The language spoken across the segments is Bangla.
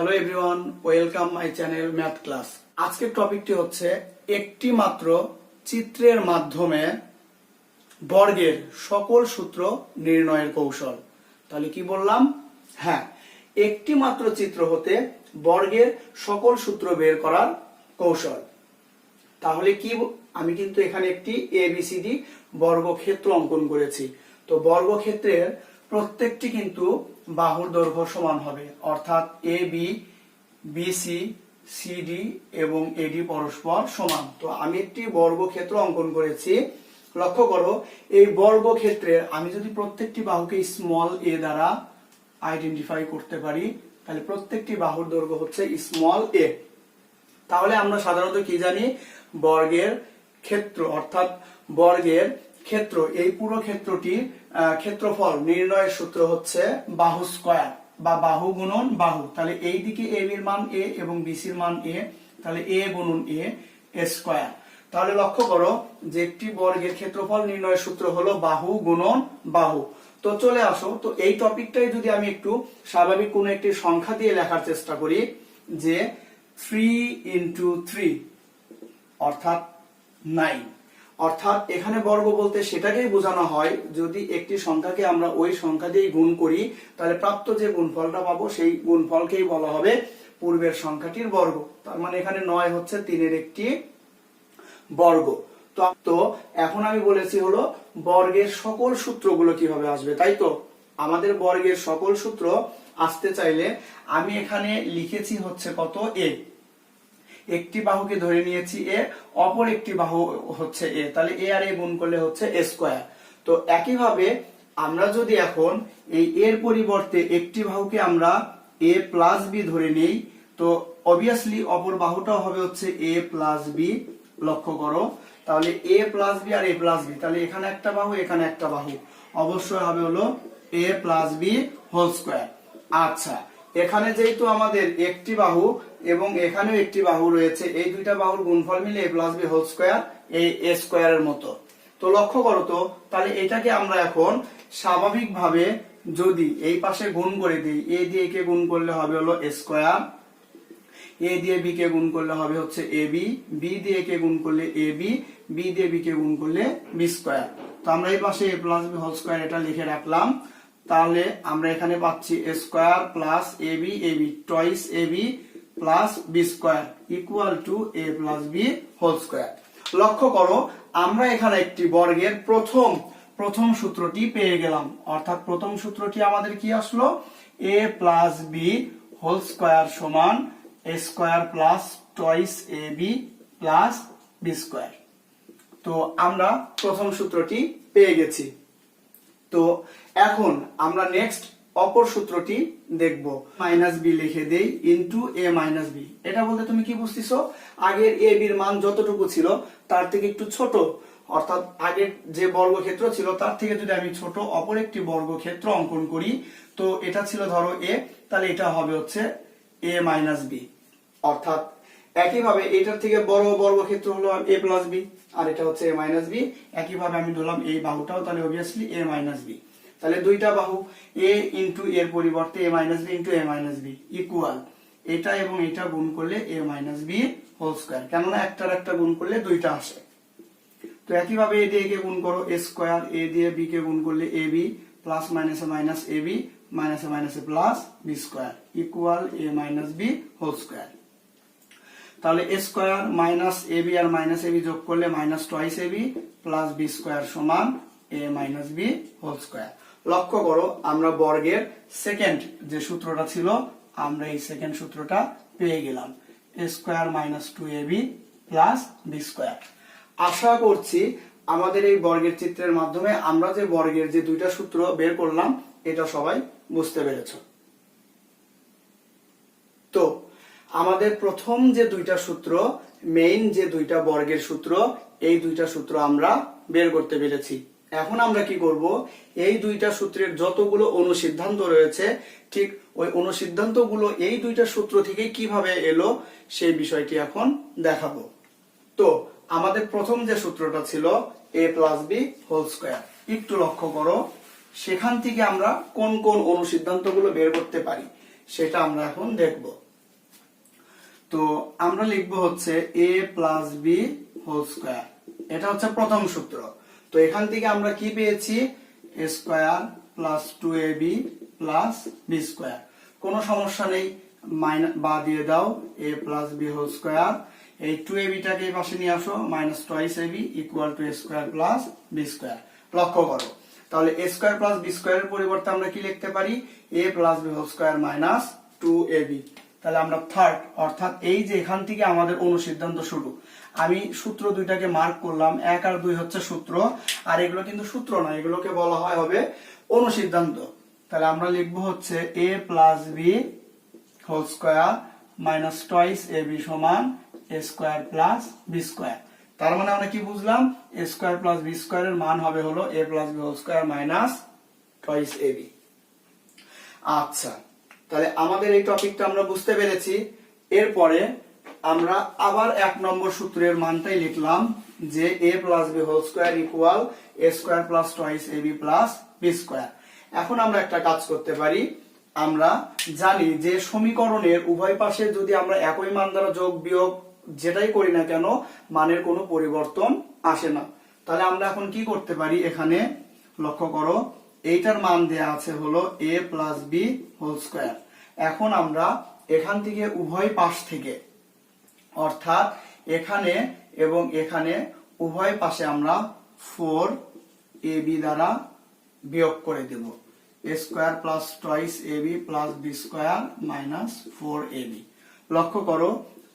Hello everyone, welcome my channel math class. আজকের টপিকটি হচ্ছে একটি মাত্র চিত্রের মাধ্যমে বর্গের সকল সূত্র নির্ণয়ের কৌশল। তাহলে কি বললাম? হ্যাঁ, একটি মাত্র চিত্র হতে বর্গের সকল সূত্র বের করার কৌশল। তাহলে কি, আমি কিন্তু এখানে একটি এবিসিডি বর্গক্ষেত্র অঙ্কন করেছি। তো বর্গক্ষেত্রের প্রত্যেকটি কিন্তু বাহুর দৈর্ঘ্য সমান হবে, অর্থাৎ এ বি, বিসি, সিডি এবং এডি পরস্পর সমান। তো আমি একটি বর্গক্ষেত্র অঙ্কন করেছি। লক্ষ্য করো, এই বর্গক্ষেত্রের আমি যদি প্রত্যেকটি বাহুকে স্মল এ দ্বারা আইডেন্টিফাই করতে পারি, তাহলে প্রত্যেকটি বাহুর দৈর্ঘ্য হচ্ছে স্মল এ। তাহলে আমরা সাধারণত কি জানি? বর্গের ক্ষেত্র অর্থাৎ বর্গের ক্ষেত্র, এই পুরো ক্ষেত্রটির ক্ষেত্রফল নির্ণয়ের সূত্র হচ্ছে বাহু স্কয়ার বা বাহু গুণন বাহু। তাহলে এই দিকে এ বির মান এ এবং বিসির মান এ, তাহলে এ গুণন এ স্কয়ার। তাহলে লক্ষ্য করো যে একটি বর্গের ক্ষেত্রফল নির্ণয়ের সূত্র হলো বাহু গুণন বাহু। তো চলে আসো, তো এই টপিকটাই যদি আমি একটু স্বাভাবিক কোনো একটি সংখ্যা দিয়ে লেখার চেষ্টা করি, যে 3 into 3 অর্থাৎ 9। অর্থাৎ এখানে বর্গ বলতে সেটাকেই বোঝানো হয়, যদি একটি সংখ্যাকে আমরা ওই সংখ্যা দিয়ে গুণ করি, তাহলে প্রাপ্ত যে গুণফলটা পাবো সেই গুণফলকেই বলা হবে পূর্বের সংখ্যাটির বর্গ। তার মানে এখানে 9 হচ্ছে 3-এর একটি বর্গ। তো এখন আমি বলেছি হলো বর্গের সকল সূত্রগুলো কিভাবে আসবে, তাই তো? আমাদের বর্গের সকল সূত্র আসতে চাইলে আমি এখানে লিখেছি হচ্ছে কত? এ। একটি বাহুকে ধরে নিয়েছি এ, অপর একটি বাহু হচ্ছে এ, তাহলে এ আর এ গুণ করলে হচ্ছে এ স্কয়ার। তো একইভাবে আমরা যদি এখন এই এর পরিবর্তে একটি বাহুকে আমরা এ প্লাস বি ধরে নেই, তো অবভিয়াসলি অপর বাহুটাও হবে হচ্ছে এ প্লাস বি। লক্ষ্য করো, তাহলে এ প্লাস বি আর এ প্লাস বি, তাহলে এখানে একটা বাহু এখানে একটা বাহু, অবশ্যই হবে হলো এ প্লাস বি হোল স্কয়ার। আচ্ছা, এখানে যেহেতু আমাদের একটি বাহু এবং এখানেও একটি বাহু রয়েছে, এই দুইটা বাহুর গুণফল মিলে এ প্লাস বি হোল স্কয়ার, এই এ স্কয়ারের মতো। তো লক্ষ্য করো তো, তাহলে এটাকে আমরা এখন স্বাভাবিকভাবে যদি এই পাশে গুণ করে দিই, এ দিয়ে কে গুণ করলে হবে হলো এ স্কয়ার, এ দিয়ে বি কে গুণ করলে হবে হচ্ছে এ বি, বি দিয়ে কে গুণ করলে এ বি, বি দিয়ে বি কে গুণ করলে বি স্কয়ার। তো আমরা এই পাশে A plus B whole square এটা লিখে রাখলাম। তাহলে আমরা এখানে পাচ্ছি A square plus A B twice A B plus B square equal to A plus B whole square. লক্ষ্য করো, আমরা এখানে একটি বর্গের প্রথম সূত্রটি পেয়ে গেলাম। অর্থাৎ প্রথম সূত্রটি আমাদের কি আসলো? এ প্লাস বি হোল স্কয়ার সমান a square plus toys A B plus B square. তো আমরা প্রথম সূত্রটি পেয়ে গেছি। তো এখন আমরা নেক্সট অপর সূত্রটি দেখব। মাইনাস বি লিখে দেই ইনটু এ মাইনাস বি। এটা বলতে তুমি কি বুঝতেছো? আগের এ বির মান যতটুকু ছিল তার থেকে একটু ছোট, অর্থাৎ আগের যে বর্গক্ষেত্র ছিল তার থেকে যদি আমি ছোট অপর একটি বর্গক্ষেত্র অঙ্কন করি, তো এটা ছিল ধরো এ, তাহলে এটা হবে হচ্ছে এ মাইনাস বি। অর্থাৎ একইভাবে এটার থেকে বড় বর্গক্ষেত্র হলো এ প্লাস বি, আর এটা হচ্ছে এ মাইনাস বি। একইভাবে আমি ধরলাম এই বাহুটাও, তাহলে অবভিয়াসলি এ মাইনাস বি। তাহলে দুইটা বাহু এ ইন্টু এর পরিবর্তে এ মাইনাস বি ইন্টু এ মাইনাস বি ইকুয়াল এটা এবং এটা গুণ করলে এ মাইনাস বি হোল স্কয়ার। কেননা একটার একটা গুণ করলে দুইটা আসে। তো একইভাবে এ দিয়ে কে গুণ করো এ স্কয়ার, এ দিয়ে বি কে গুণ করলে এ বি প্লাস মাইনাসে মাইনাস এ বি মাইনাসে মাইনাসে প্লাস বি স্কয়ার ইকুয়াল এ মাইনাস বি হোল স্কয়ার। তাহলে এ square minus A B R minus A B যোগ করলে minus toys A B plus B square সমান এ মাইনাস বি হোল স্কয়ার। লক্ষ্য করো, আমরা বর্গের সেকেন্ড যে সূত্রটা ছিল, আমরা এই সেকেন্ড সূত্রটা পেয়ে গেলাম, এ স্কয়ার মাইনাস টু এ বি প্লাস বি স্কয়ার। আশা করছি আমাদের এই বর্গের চিত্রের মাধ্যমে আমরা যে বর্গের যে দুইটা সূত্র বের করলাম এটা সবাই বুঝতে পেরেছ। তো আমাদের প্রথম যে দুইটা সূত্র, মেইন যে দুইটা বর্গের সূত্র, এই দুইটা সূত্র আমরা বের করতে পেরেছি। এখন আমরা কি করব? এই দুইটা সূত্রের যতগুলো অনুসিদ্ধান্ত রয়েছে, ঠিক ওই অনুসিদ্ধান্তগুলো এই দুইটা সূত্র থেকে কিভাবে এলো সেই বিষয়টি এখন দেখাবো। তো আমাদের প্রথম যে সূত্রটা ছিল এ প্লাস বি হোল স্কয়ার, একটু লক্ষ্য করো সেখান থেকে আমরা কোন কোন অনুসিদ্ধান্তগুলো বের করতে পারি সেটা আমরা এখন দেখব। তো আমরা লিখবো হচ্ছে a plus B whole square, এটা হচ্ছে প্রথম সূত্র। তো এখান থেকে আমরা কি পেয়েছি, a square plus 2ab plus B square. কোনো সমস্যা নেই, মাইনাস বা দিয়ে দাও a plus B whole square. এই 2ab টাকে এই পাশে নিয়ে আসো, minus twice ab equal to a square plus B square. লক্ষ্য করো, তাহলে a স্কয়ার প্লাস বি স্কয়ারের পরিবর্তে আমরা কি লিখতে পারি, a plus B whole square minus 2ab। তাহলে আমরা থার্ড, অর্থাৎ এই যে এখান থেকে আমাদের অনুসিদ্ধান্ত শুরু। আমি সূত্র দুইটাকে মার্ক করলাম, 1 আর 2 হচ্ছে সূত্র, আর এগুলো কিন্তু সূত্র না, এগুলোকে বলা হয় হবে অনুসিদ্ধান্ত। তাহলে আমরা লিখবো হচ্ছে a plus B whole square minus twice ab সমান a square plus B square. তার মানে আমরা কি বুঝলাম, a স্কয়ার প্লাস বি স্কয়ারের মান হবে হলো a plus B whole square minus twice ab। আচ্ছা, তাহলে আমাদের এই টপিকটা আমরা বুঝতে পেরেছি। এরপরে আমরা আবার 1 নম্বর সূত্রের মানটাই লিখলাম যে a plus B whole square equal a square plus twice ab plus B square. এখন আমরা একটা কাজ করতে পারি, আমরা জানি যে সমীকরণের উভয় পাশে যদি আমরা একই মান দ্বারা যোগ বিয়োগ যেটাই করি না কেন, মানের কোনো পরিবর্তন আসে না। তাহলে আমরা এখন কি করতে পারি, এখানে লক্ষ্য করো, এইটার মান দেয়া আছে হলো a plus B whole square. এখন আমরা এখান থেকে উভয় পাশ থেকে, অর্থাৎ এখানে এবং এখানে উভয় পাশে আমরা 4ab দ্বারা বিয়োগ করে দেব, a square plus twice ab plus B square minus 4ab। লক্ষ্য করো,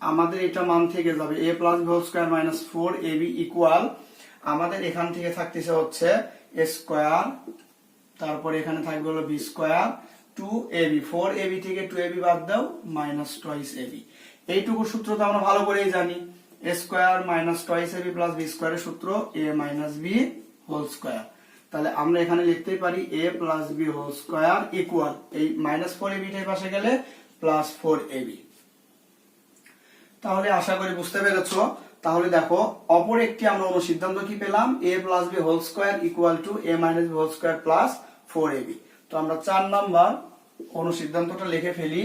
আমাদের এটা মান থেকে যাবে a plus B whole square minus 4ab equal, আমাদের এখান থেকে থাকতেছে হচ্ছে a স্কয়ার, তারপরে এখানে থাকবে হলো বি স্কয়ার 2ab, 4ab থেকে 2ab বাদ দাও মাইনাস টুয়াইস ab। এইটুকু সূত্র তো আমরা ভালো করেই জানি, a square minus twice ab plus b স্কয়ারের সূত্র a minus b whole square. তাহলে আমরা এখানে লিখতেই পারি a plus B whole square equal, এই মাইনাস 4ab টাই পাশে গেলে প্লাস 4ab। তাহলে আশা করি বুঝতে পেরেছো। তাহলে দেখো, অপর একটি আমরা অনুসিদ্ধান্ত কি পেলাম, a plus B whole square equal to a minus b whole square plus 4ab। তো আমরা 4 নাম্বার অনুসিদ্ধান্তটা লিখে ফেলি,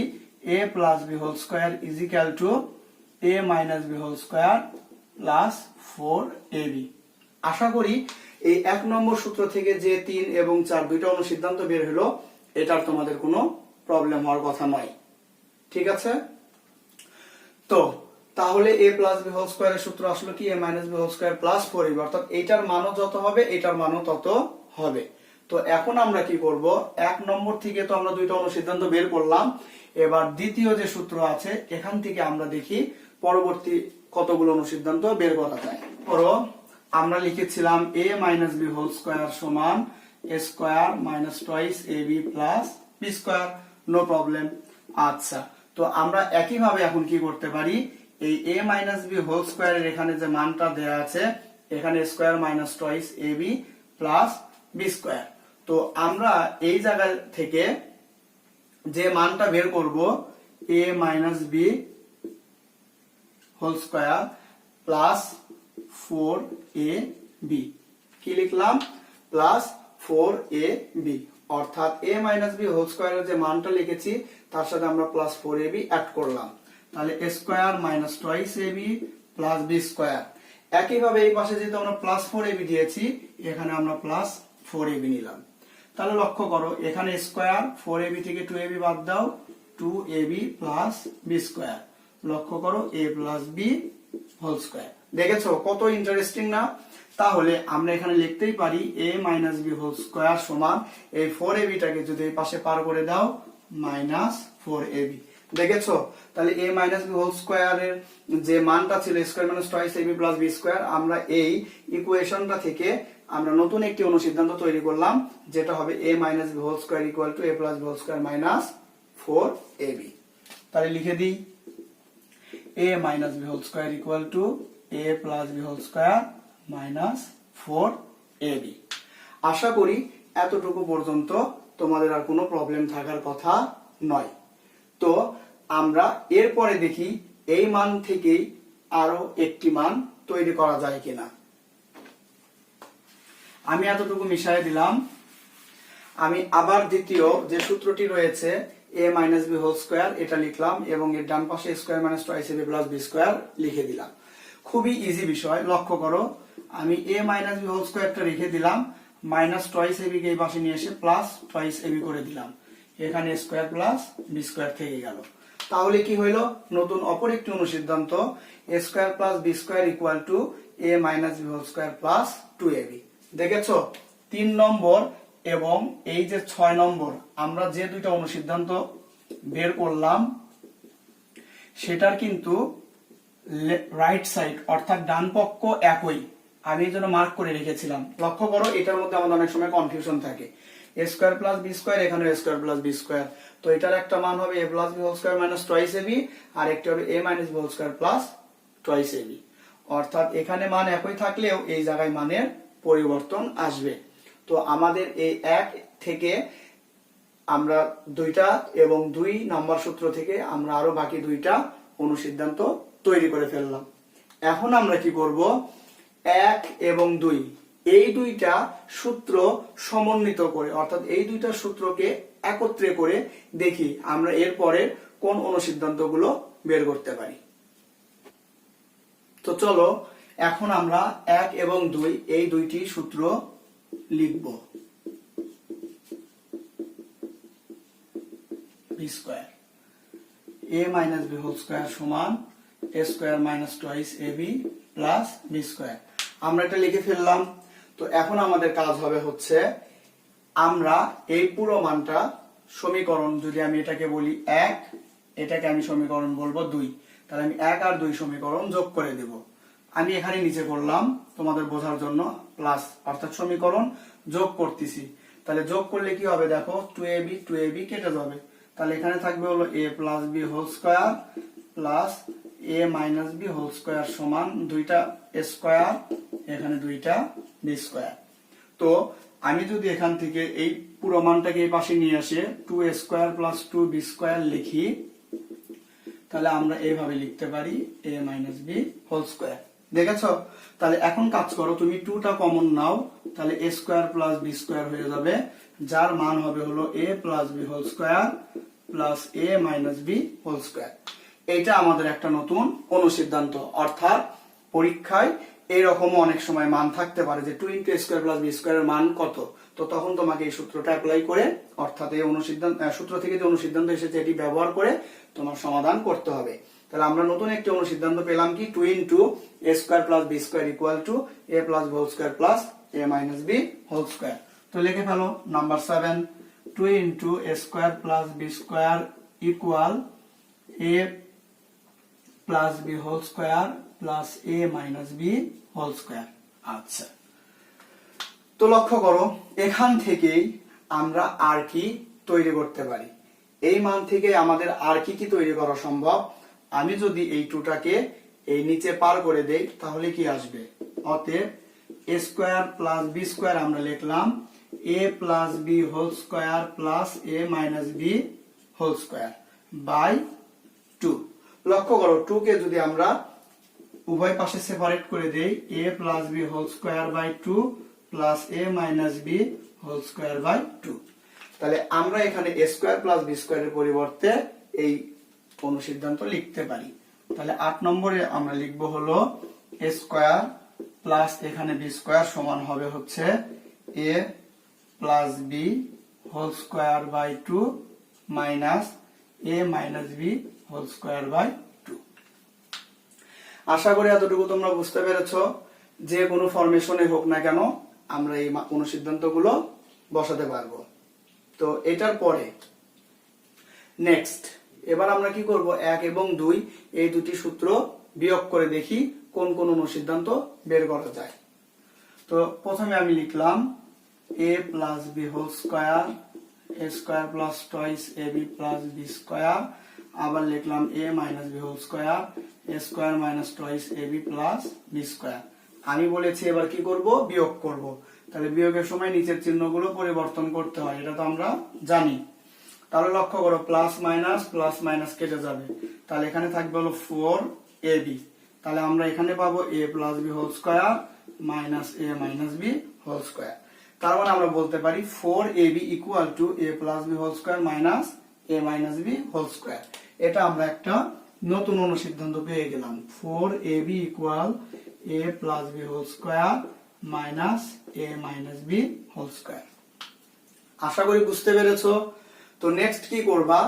a plus B whole square is equal to a minus b whole square plus 4ab। আশা করি এই 1 নম্বর সূত্র থেকে যে 3 এবং 4 দুইটা অনুসিদ্ধান্ত বের হলো, এটার তোমাদের কোনো প্রবলেম হওয়ার কথা নয়। ঠিক আছে, তো তাহলে a প্লাস বি হোল স্কয়ারের সূত্র আসলে কি, a minus b whole square plus 4ab, অর্থাৎ এইটার মানও যত হবে এটার মানও তত হবে। তো এখন আমরা কি করব, 1 নম্বর থেকে তো আমরা দুইটা অনুসিদ্ধান্ত বের করলাম, এবার দ্বিতীয় যে সূত্র আছে এখান থেকে আমরা দেখি পরবর্তী কতগুলো অনুসিদ্ধান্ত বের করা যায়। ধরো আমরা লিখেছিলাম a minus b whole square সমান a square minus twice ab plus B square, no problem. আচ্ছা, তো আমরা একইভাবে এখন কি করতে পারি, এই a মাইনাস বি হোল স্কয়ারের এখানে যে মানটা দেয়া আছে, এখানে square minus twice ab plus B square. তো আমরা এই জায়গা থেকে যে মানটা বের করব, a minus b whole square plus 4ab, কি লিখলাম, প্লাস 4ab, অর্থাৎ a মাইনাস বি হোল স্কয়ারের যে মানটা লিখেছি তার সাথে আমরা প্লাস 4ab অ্যাড করলাম, তাহলে a square minus twice ab plus B square. একইভাবে এই পাশে যেহেতু আমরা প্লাস 4ab দিয়েছি, এখানে আমরা প্লাস 4ab নিলাম। তাহলে লক্ষ্য করো, এখানে স্কয়ার 4ab থেকে 2ab বাদ দাও, 2ab প্লাস বি স্কয়ার। লক্ষ্য করো a plus B whole square. দেখেছো কত ইন্টারেস্টিং না? তাহলে আমরা এখানে লিখতেই পারি a minus b whole square সমান এই 4ab টাকে যদি এই পাশে পার করে দাও মাইনাস 4ab। দেখেছো, তাহলে a মাইনাস বি হোল স্কয়ারের যে মানটা ছিল square minus twice ab plus B square, আমরা এই ইকুয়েশনটা থেকে আমরা নতুন একটি অনুসিদ্ধান্ত তৈরি করলাম, যেটা হবে a minus b whole square equal to a plus B whole square minus 4ab। তাহলে লিখে দিই, a minus b whole square equal to a plus B whole square minus 4ab। আশা করি এতটুকু পর্যন্ত তোমাদের আর কোনো প্রবলেম থাকার কথা নয়। তো আমরা এরপরে দেখি এই মান থেকেই আরো একটি মান তৈরি করা যায় কিনা। আমি এতটুকু মিশিয়ে দিলাম। আমি আবার দ্বিতীয় যে সূত্রটি রয়েছে a minus b whole square এটা লিখলাম এবং এর ডান পাশে square minus twice ab plus b square লিখে দিলাম। খুবই ইজি বিষয়, লক্ষ্য করো আমি এ মাইনাস বি হোল স্কোয়ারটা রেখে দিলাম, মাইনাস টুয়াইস এবি কে এই পাশে নিয়ে এসে প্লাস টুয়াইস এবি করে দিলাম, এখানে স্কোয়ার প্লাস বি স্কোয়ার থেকে গেল। তাহলে কি হইলো, নতুন অপর একটি অনুসিদ্ধান্ত a square plus b square equal to a minus b whole square plus 2ab। দেখেছো 3 নম্বর এবং এই যে 6 নম্বর আমরা যে দুইটা অনুসিদ্ধান্ত বের করলাম সেটার কিন্তু রাইট সাইড অর্থাৎ ডান পক্ষ একই, আমি এই জন্য মার্ক করে রেখেছিলাম। লক্ষ্য করো এটার মধ্যে আমাদের অনেক সময় কনফিউশন থাকে, a square plus b square, এখানে a square plus b square, তো এটার একটা মান হবে a plus B whole square minus twice ab আর একটা হবে a minus b whole square plus twice ab. অর্থাৎ এখানে মান একই থাকলেও এই জায়গায় মানের পরিবর্তন আসবে। তো আমাদের এই এক থেকে আমরা দুইটা এবং 2 নম্বর সূত্র থেকে আমরা আরো বাকি দুইটা অনুসিদ্ধান্ত তৈরি করে ফেললাম। এখন আমরা কি করব, 1 এবং 2 এই দুইটা সূত্র সমন্বিত করে অর্থাৎ এই দুইটা সূত্রকে একত্রে করে দেখি আমরা এরপরে কোন অনুসিদ্ধান্তগুলো বের করতে পারি। তো চলো এখন আমরা 1 এবং 2 এই দুইটি সূত্র লিখব। B square a minus b whole square সমান a square minus twice ab plus B square, আমরা এটা লিখে ফেললাম। তো এখন আমাদের কাজ হবে হচ্ছে আমরা এই পুরো মানটা সমীকরণ, যদি আমি এটাকে বলি 1, এটাকে আমি সমীকরণ বলবো 2, তাহলে আমি 1 আর 2 সমীকরণ যোগ করে দেব। আমি এখানে নিচে করলাম তোমাদের বোঝার জন্য প্লাস, অর্থাৎ সমীকরণ যোগ করতেছি। তাহলে যোগ করলে কি হবে দেখো, 2ab কেটে যাবে, তাহলে এখানে থাকবে হলো a plus B whole square plus a minus b whole square সমান দুইটা স্কয়ার, এখানে দুইটা বি স্কয়ার। তো আমি যদি এখান থেকে এই পুরো মানটাকে এই পাশে নিয়ে আসে 2 স্কয়ার প্লাস 2 বি স্কয়ার লিখি, তাহলে আমরা এইভাবে লিখতে পারি a minus b whole square. দেখেছো, তাহলে এখন কাজ করো, তুমি 2টা কমন নাও, তাহলে a square plus B square হয়ে যাবে, যার মান হবে হলো a plus B whole square plus a minus b whole square. এটা আমাদের একটা নতুন অনুসিদ্ধান্ত, অর্থাৎ পরীক্ষায় এইরকম অনেক সময় মান থাকতে পারে যে 2 into a square plus b স্কয়ারের মান কত, তো তখন তোমাকে এই সূত্রটা অ্যাপ্লাই করে অর্থাৎ এই অনুসিদ্ধান্ত সূত্র থেকে যে অনুসিদ্ধান্ত এসেছে এটি ব্যবহার করে তোমার সমাধান করতে হবে। তাহলে আমরা নতুন একটি অনুসিদ্ধান্ত পেলাম কি, 2 into a square plus B square equal to a plus B whole square plus a minus b whole square. তো লিখে ফেলো number 7, 2 into a square plus B square equal a plus B whole square plus a minus b whole square. আচ্ছা, তো লক্ষ্য করো এখান থেকেই আমরা আর কি তৈরি করতে পারি, এই মান থেকে আমাদের আর কি কি তৈরি করা সম্ভব। আমি যদি এই 2টাকে এই নিচে পার করে দেই তাহলে কি আসবে, অতএব a square plus B square আমরা লিখলাম a plus B whole square plus a minus b whole square by 2। লক্ষ্য করো 2 কে যদি আমরা উভয় পাশে সেপারেট করে দেই, a plus B whole square by 2 plus a minus b whole square by 2, তাহলে আমরা এখানে a স্কয়ার প্লাস বি স্কয়ারের পরিবর্তে এই অনুসিদ্ধান্ত লিখতে পারি। তাহলে 8 নম্বরে আমরা লিখব হলো a স্কয়ার প্লাস এখানে বি স্কয়ার সমান হবে হচ্ছে a plus B whole square by 2 minus a minus b whole square by 2। আশা করি এতটুকু তোমরা বুঝতে পেরেছো, যে কোনো ফরমেশনে হোক না কেন আমরা এই অনুসিদ্ধান্তগুলো বসাতে পারবো। তো এটার পরে নেক্সট এবার আমরা কি করব, 1 এবং 2 এই দুটি সূত্র বিয়োগ করে দেখি কোন কোন অনুসিদ্ধান্ত বের করা যায়। তো প্রথমে আমি লিখলাম a plus B whole square a square plus twice ab plus B square, আবার লিখলাম a minus b whole square a square minus twice ab plus B square. আমি বলেছি এবার কি করব, বিয়োগ করব। তাহলে বিয়োগের সময় নিচের চিহ্নগুলো পরিবর্তন করতে হয়, এটা তো আমরা জানি। তাহলে লক্ষ্য করো প্লাস মাইনাস কেটে যাবে, তাহলে এখানে থাকবে হলো 4ab, তাহলে আমরা এখানে পাবো a plus B whole square minus a minus b whole square. তার মানে আমরা বলতে পারি 4ab equal to a plus B whole square minus a minus b whole square. এটা আমরা একটা নতুন অনুসিদ্ধান্ত পেয়ে গেলাম, 4ab equal a plus B whole square minus a minus b whole square. আশা করি বুঝতে পেরেছো। তো নেক্সট কি করবা,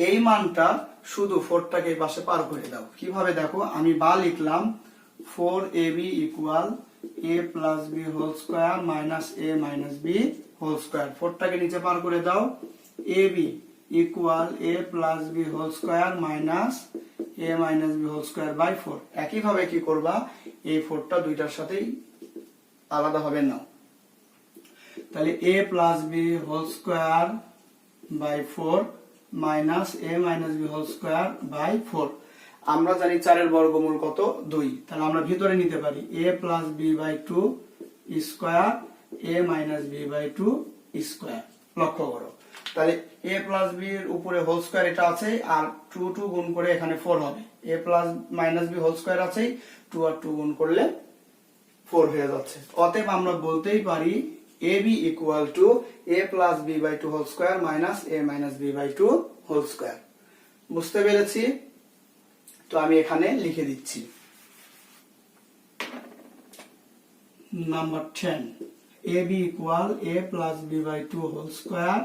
এই মানটা শুধু 4টাকে এই পাশে পার করে দাও। কিভাবে দেখো, আমি বা লিখলাম 4ab equal a plus B whole square minus a minus b whole square. 4টাকে নিচে পার করে দাও, ab equal a plus B whole square minus a minus b whole square by 4। একইভাবে কি করবা, এই 4টা দুইটার সাথেই আলাদা হবে না, তাহলে a plus B whole square by 4 minus a minus b whole square by 4। আমরা জানি 4 এর বর্গমূল কত, 2, তাহলে আমরা ভিতরে নিতে পারি a plus b by 2 square a minus b by 2 square. লক্ষ্য করো, তাহলে a প্লাস বি এর উপরে হোল স্কোয়ার এটা আছে, আর 2 2 গুণ করে এখানে 4 হবে। a plus minus b whole square আছে, 2 আর 2 গুণ করলে 4 হয়ে যাচ্ছে। অতএব আমরা বলতেই পারি ab equal to a plus b by 2 whole square minus a minus b by 2 whole square. বুঝতে পেরেছি? তো আমি এখানে লিখে দিচ্ছি number 10, ab equal a plus b by 2 whole square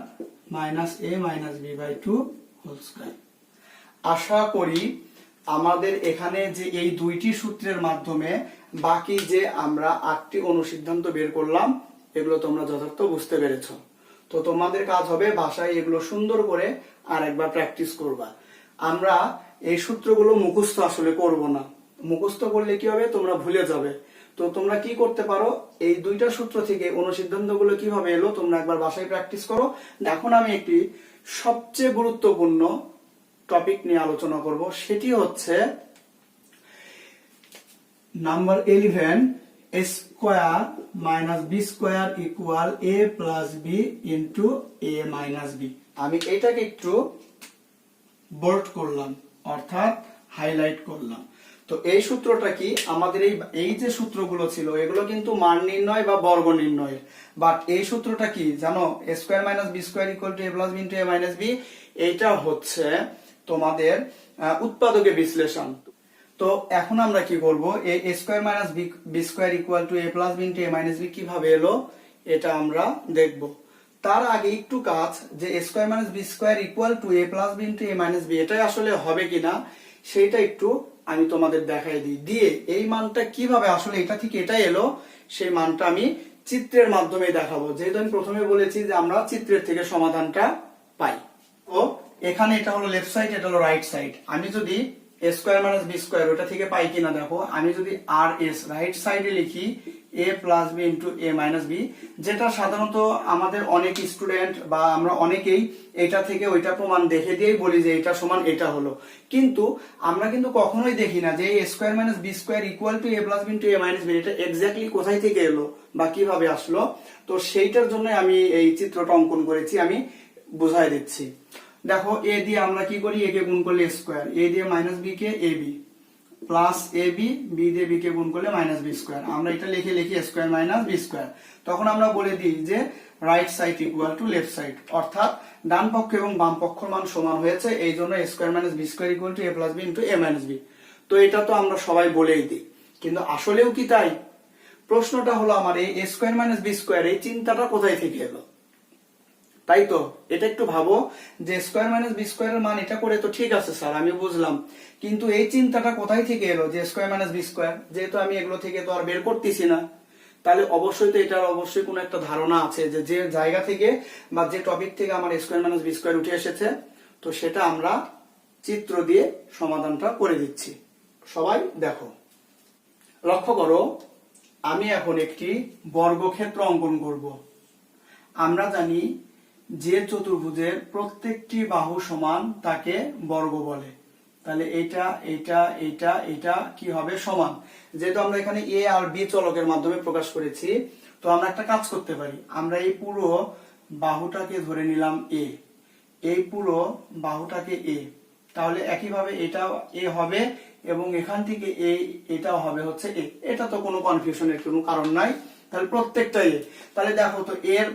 minus a minus b by 2 whole square. আশা করি আমাদের এখানে যে এই দুইটি সূত্রের মাধ্যমে বাকি যে আমরা 8টি অনুসিদ্ধান্ত বের করলাম, এগুলো তোমরা যথার্থ বুঝতে পেরেছো। তো তোমাদের কাজ হবে বাসায় এগুলো সুন্দর করে আর একবার প্র্যাকটিস করবা। আমরা এই সূত্রগুলো মুখস্থ আসলে করব না, মুখস্থ করলে কি হবে, তোমরা ভুলে যাবে। তো তোমরা কি করতে পারো, এই দুইটা সূত্র থেকে অনুসিদ্ধান্তগুলো কিভাবে এলো তোমরা একবার বাসায় প্র্যাকটিস করো। এখন আমি একটি সবচেয়ে গুরুত্বপূর্ণ টপিক নিয়ে আলোচনা করব, সেটি হচ্ছে number 11, a square minus b square equal a plus b into a minus b. আমি এটাকে একটু বোল্ড করলাম, অর্থাৎ হাইলাইট করলাম। তো এই সূত্রটা কি, আমাদের এই যে সূত্রগুলো ছিল এগুলো কিন্তু মান নির্ণয় বা বর্গ নির্ণয়ের, বাট এই সূত্রটা কি জানো, a square minus b square equal to a plus b into a minus b. এইটা হচ্ছে তোমাদের উৎপাদকে বিশ্লেষণ। তো এখন আমরা কি করব, a square minus b square equal to a plus b into a minus b কিভাবে এলো এটা আমরা দেখব। তার আগে একটু কাজ, যে a square minus b square equal to a plus b into a minus b এটাই আসলে হবে কিনা সেইটা একটু আমি তোমাদের দেখাই দিই। দিয়ে এই মানটা কিভাবে আসলে এটা থেকে এটা এলো সেই মানটা আমি চিত্রের মাধ্যমে দেখাবো। যেহেতু আমি প্রথমে বলেছি যে আমরা চিত্রের থেকে সমাধানটা পাই। তো এখানে এটা হলো লেফট সাইড, এটা হলো রাইট সাইড। আমি যদি a square minus b square ওটা থেকে পাই কিনা দেখো, আমি যদি আর এস রাইট সাইডে লিখি a plus b into a minus b, যেটা সাধারণত আমাদের অনেক স্টুডেন্ট বা আমরা অনেকেই এটা থেকে ওইটা প্রমাণ দেখে দিয়েই বলি যে এটা সমান এটা হলো, কিন্তু আমরা কিন্তু কখনোই দেখি না যে a square minus b square equal to a plus b into a minus b এটা এক্স্যাক্টলি কোথায় থেকে এলো বা কিভাবে আসলো। তো সেইটার জন্য আমি এই চিত্রটা অঙ্কন করেছি, আমি বুঝাই দিচ্ছি। দেখো a দিয়ে আমরা কি করি, a কে গুণ করলে স্কোয়ার, a দিয়ে মাইনাস বি কে a b plus a b, b দিয়ে b কে গুণ করলে মাইনাস বি স্কোয়ার। আমরা এটা লিখে লিখি স্কোয়ার মাইনাস বি স্কোয়ার। তখন আমরা বলে দিই যে right side equal to left side, অর্থাৎ ডান পক্ষ এবং বাম পক্ষের মান সমান হয়েছে, এই জন্য square minus b square equal to a plus b into a minus b. তো এটা তো আমরা সবাই বলেই দিই, কিন্তু আসলেও কি তাই? প্রশ্নটা হলো আমার এই স্কোয়ার মাইনাস বি স্কোয়ার এই চিন্তাটা কোথায় থেকে এলো, তাই তো? এটা একটু ভাবো যে স্কোয়ার মাইনাস বি স্কোয়ারের মান এটা করে তো ঠিক আছে স্যার, আমি বুঝলাম, কিন্তু এই চিন্তাটা কোথায় থেকে এলো যে স্কোয়ার মাইনাস বি স্কোয়ার? যেহেতু আমি এগুলো থেকে তো আর বের করতেছি না, তাহলে অবশ্যই তো এটার অবশ্যই কোনো একটা ধারণা আছে যে যে জায়গা থেকে বা যে টপিক থেকে আমার স্কোয়ার মাইনাস বি স্কোয়ার উঠে এসেছে। তো সেটা আমরা চিত্র দিয়ে সমাধানটা করে দিচ্ছি। সবাই দেখো, লক্ষ্য করো, আমি এখন একটি বর্গক্ষেত্র অঙ্কন করব। আমরা জানি যে চতুর্ভুজের প্রত্যেকটি বাহু সমান তাকে বর্গ বলে। তাহলে এটা এটা এটা এটা কি হবে, সমান। যেহেতু আমরা এখানে এ আর বি চলকের মাধ্যমে প্রকাশ করেছি, তো আমরা একটা কাজ করতে পারি, আমরা এই পুরো বাহুটাকে ধরে নিলাম এ, এই পুরো বাহুটাকে এ, তাহলে একইভাবে এটাও এ হবে এবং এখান থেকে এটাও হবে হচ্ছে এ। এটা তো কোনো কনফিউশনের কোনো কারণ নাই, তাহলে প্রত্যেকটা এ। তাহলে দেখো তো এর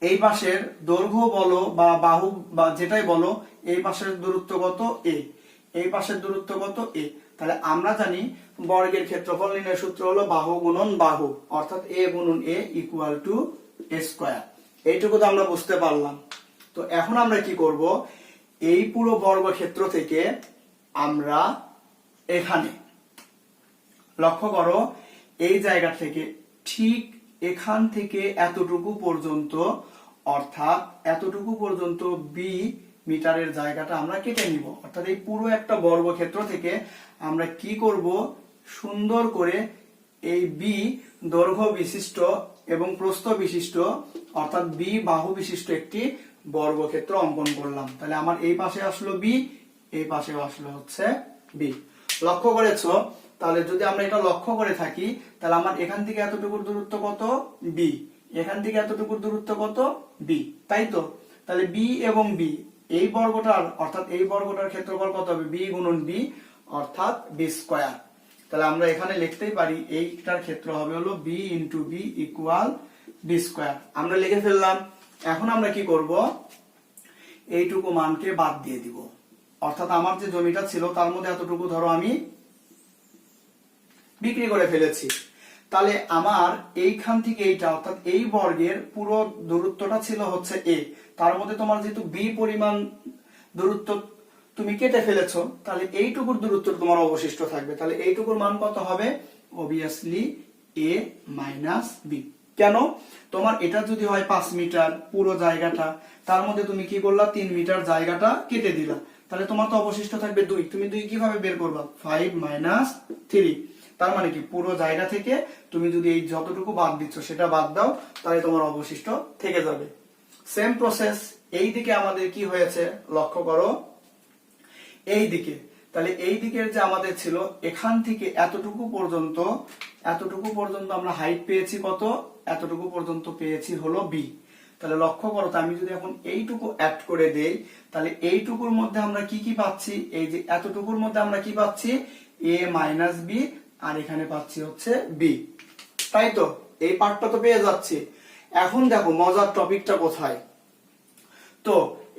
এই পাশের দৈর্ঘ্য বলো বা বাহু বা যেটাই বলো, এই পাশের দূরত্ব কত এ, এই পাশের দূরত্ব কত এ। তাহলে আমরা জানি বর্গের ক্ষেত্রফল নির্ণয়ের সূত্র হলো বাহু গুণন বাহু, অর্থাৎ এ গুণন এ ইকুয়াল টু এ স্কয়ার। এইটুকু তো আমরা বুঝতে পারলাম। তো এখন আমরা কি করব, এই পুরো বর্গক্ষেত্র থেকে আমরা এখানে লক্ষ্য করো, এই জায়গা থেকে ঠিক এখান থেকে এতটুকু পর্যন্ত, অর্থাৎ এতটুকু পর্যন্ত বি মিটারের জায়গাটা আমরা কেটে নিব। অর্থাৎ এই পুরো একটা বর্গক্ষেত্র থেকে আমরা কি করব, সুন্দর করে এই বি দৈর্ঘ্য বিশিষ্ট এবং প্রস্থ বিশিষ্ট, অর্থাৎ বি বাহু বিশিষ্ট একটি বর্গক্ষেত্র অঙ্কন করলাম। তাহলে আমার এই পাশে আসলো বি, এই পাশে আসলো হচ্ছে বি। লক্ষ্য করেছো? তাহলে যদি আমরা এটা লক্ষ্য করে থাকি, তাহলে আমার এখান থেকে এতটুকুর দূরত্ব কত বি, এখান থেকে এতটুকুর দূরত্ব কত বি, তাই তো? তাহলে বি এবং বি, এই বর্গটার অর্থাৎ এই বর্গটার ক্ষেত্রফল কত হবে, বি গুণন বি, অর্থাৎ বি স্কয়ার। তাহলে আমরা এখানে লিখতেই পারি এইটার ক্ষেত্র হবে হলো b into b equal b square. আমরা লিখে ফেললাম। এখন আমরা কি করব, এইটুকু মানকে বাদ দিয়ে দিব। অর্থাৎ আমার যে জমিটা ছিল তার মধ্যে এতটুকু ধরো আমি বিক্রি করে ফেলেছি। তাহলে আমার এইখান থেকে এইটা, অর্থাৎ এই বর্গের পুরো দূরত্বটা ছিল হচ্ছে এ, তার মধ্যে তোমার যেহেতু বি পরিমাণ দূরত্ব তুমি কেটে ফেলেছো, তাহলে এইটুকুর দূরত্ব তোমার অবশিষ্ট থাকবে। তাহলে এইটুকুর মান কত হবে, অবভিয়াসলি এ মাইনাস বি। কেন, তোমার এটা যদি হয় 5 মিটার পুরো জায়গাটা, তার মধ্যে তুমি কি করলা, 3 মিটার জায়গাটা কেটে দিলা, তাহলে তোমার তো অবশিষ্ট থাকবে 2। তুমি 2 কিভাবে বের করবা, 5 মাইনাস 3। তার মানে কি, পুরো জায়গা থেকে তুমি যদি এই যতটুকু বাদ দিচ্ছ সেটা বাদ দাও, তাহলে তোমার অবশিষ্ট থেকে যাবে। সেম প্রসেস এই দিকে আমাদের কি হয়েছে লক্ষ্য করো, এই দিকে। তাহলে এই দিকের যে আমাদের ছিল এখান থেকে এতটুকু পর্যন্ত, এতটুকু পর্যন্ত আমরা হাইট পেয়েছি কত, এতটুকু পর্যন্ত পেয়েছি হলো বি। তাহলে লক্ষ্য করো, তো আমি যদি এখন এইটুকু অ্যাড করে দেই, তাহলে এইটুকুর মধ্যে আমরা কি কি পাচ্ছি, এই যে এতটুকুর মধ্যে আমরা কি পাচ্ছি, এ মাইনাস বি, আর এখানে পাচ্ছি হচ্ছে বি, তাই তো? এই পার্টটা তো পেয়ে যাচ্ছি। এখন দেখো মজার টপিকটা কোথায়, তো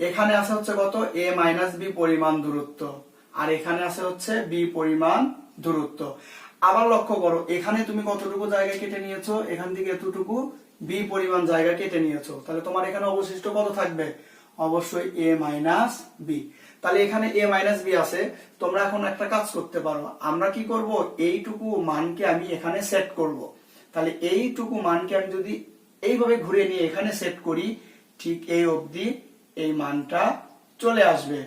এখানে আছে হচ্ছে কত, এ মাইনাস বি পরিমাণ দূরত্ব, আর এখানে আছে হচ্ছে বি পরিমাণ দূরত্ব। আবার লক্ষ্য করো, এখানে তুমি কতটুকু জায়গা কেটে নিয়েছো, এখান থেকে এতটুকু বি পরিমাণ জায়গা কেটে নিয়েছো, তাহলে তোমার এখানে অবশিষ্ট কত থাকবে, অবশ্যই এ মাইনাস বি। তাহলে এখানে এ মাইনাস বি আছে। তোমরা এখন একটা কাজ করতে পারো, আমরা কি করব, এইটুকু মানকে আমি এখানে সেট করব। তাহলে এইটুকু মানকে আমি যদি এইভাবে ঘুরে নিয়ে এখানে সেট করি, ঠিক এই অবধি এই মানটা চলে আসবে।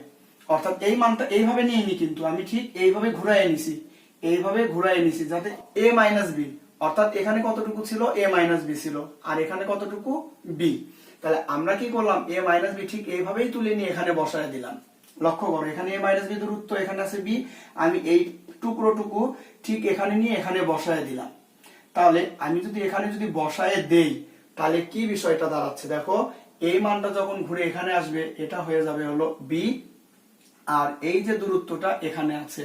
অর্থাৎ এই মানটা এইভাবে নিয়ে নি, কিন্তু আমি ঠিক এইভাবে ঘুরাই নিছি, এইভাবে ঘুরাই নিছি, যাতে এ মাইনাস বি, অর্থাৎ এখানে কতটুকু ছিল, এ মাইনাস বি ছিল, আর এখানে কতটুকু বি। তাহলে আমরা কি করলাম, এ মাইনাস বি ঠিক এইভাবেই তুলে নিয়ে এখানে বসায় দিলাম। লক্ষ্য করো, এখানে এ মাইনাস বি দূরত্ব, এখানে আছে বি, আমি এই টুকরোটুকু ঠিক এখানে নিয়ে এখানে বসায় দিলাম। তাহলে আমি যদি এখানে যদি বসায় দেই, তাহলে কি বিষয়টা দাঁড়াচ্ছে দেখো, এই মানটা যখন ঘুরে এখানে আসবে, এটা হয়ে যাবে হলো বি, আর এই যে দূরত্বটা এখানে আছে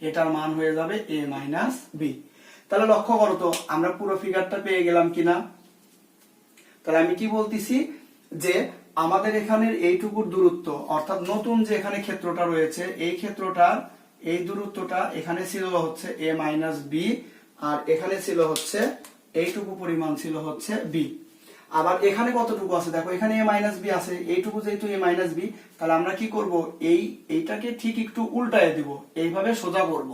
এটার মান হয়ে যাবে এ মাইনাস বি। তাহলে লক্ষ্য করো তো, আমরা পুরো ফিগারটা পেয়ে গেলাম কিনা। তাহলে আমি কি বলতেছি, যে আমাদের এখানের এইটুকুর দূরত্ব, অর্থাৎ নতুন যে এখানে ক্ষেত্রটা রয়েছে, এই ক্ষেত্রটার এই দূরত্বটা এখানে ছিল হচ্ছে এ মাইনাস বি, আর এখানে ছিল হচ্ছে এইটুকু পরিমাণ ছিল হচ্ছে বি। আবার এখানে কতটুকু আছে দেখো, এখানে এ মাইনাস বি আছে, এইটুকু যেহেতু এ মাইনাস বি, তাহলে আমরা কি করব, এইটাকে ঠিক একটু উল্টায় দিব, এইভাবে সোজা করব।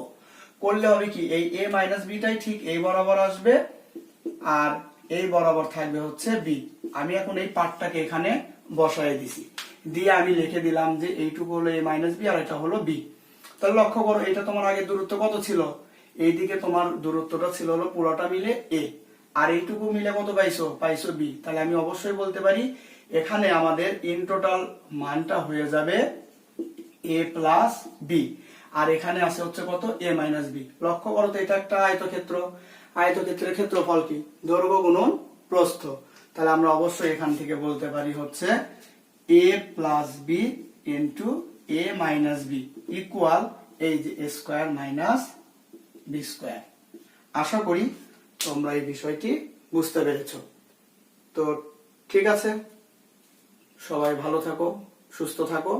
করলে হবে কি, এই এ মাইনাস বিটাই ঠিক এই বরাবর আসবে, আর এই বরাবর থাকবে হচ্ছে বি। আমি এখন এই পার্টটাকে এখানে বসায় দিছি, দিয়ে আমি লিখে দিলাম যে এইটুকু হলো এ মাইনাস বি, আর এটা হলো বি। তাহলে লক্ষ্য করো, এটা তোমার আগে দূরত্ব কত ছিল, এইদিকে তোমার দূরত্বটা ছিল হলো পুরোটা মিলে এ, আর এইটুকু মিলে কত পাইছো, পাইছো বি। তাহলে আমি অবশ্যই বলতে পারি এখানে আমাদের ইন টোটাল মানটা হয়ে যাবে এ প্লাস বি, আর এখানে আছে হচ্ছে কত, এ মাইনাস বি। লক্ষ্য করো তো, এটা একটা আয়তক্ষেত্র, আয়তক্ষেত্রের ক্ষেত্রফল কি, দৈর্ঘ্য গুণন প্রস্থ। তাহলে আমরা অবশ্যই এখান থেকে বলতে পারি হচ্ছে এ প্লাস বি ইন্টু এ মাইনাস বি ইকুয়াল এই যে এ স্কয়ার মাইনাস বি স্কয়ার। আশা করি তোমরা এই বিষয়টি বুঝতে পেরেছো। তো ঠিক আছে। সবাই ভালো থাকো, সুস্থ থাকো।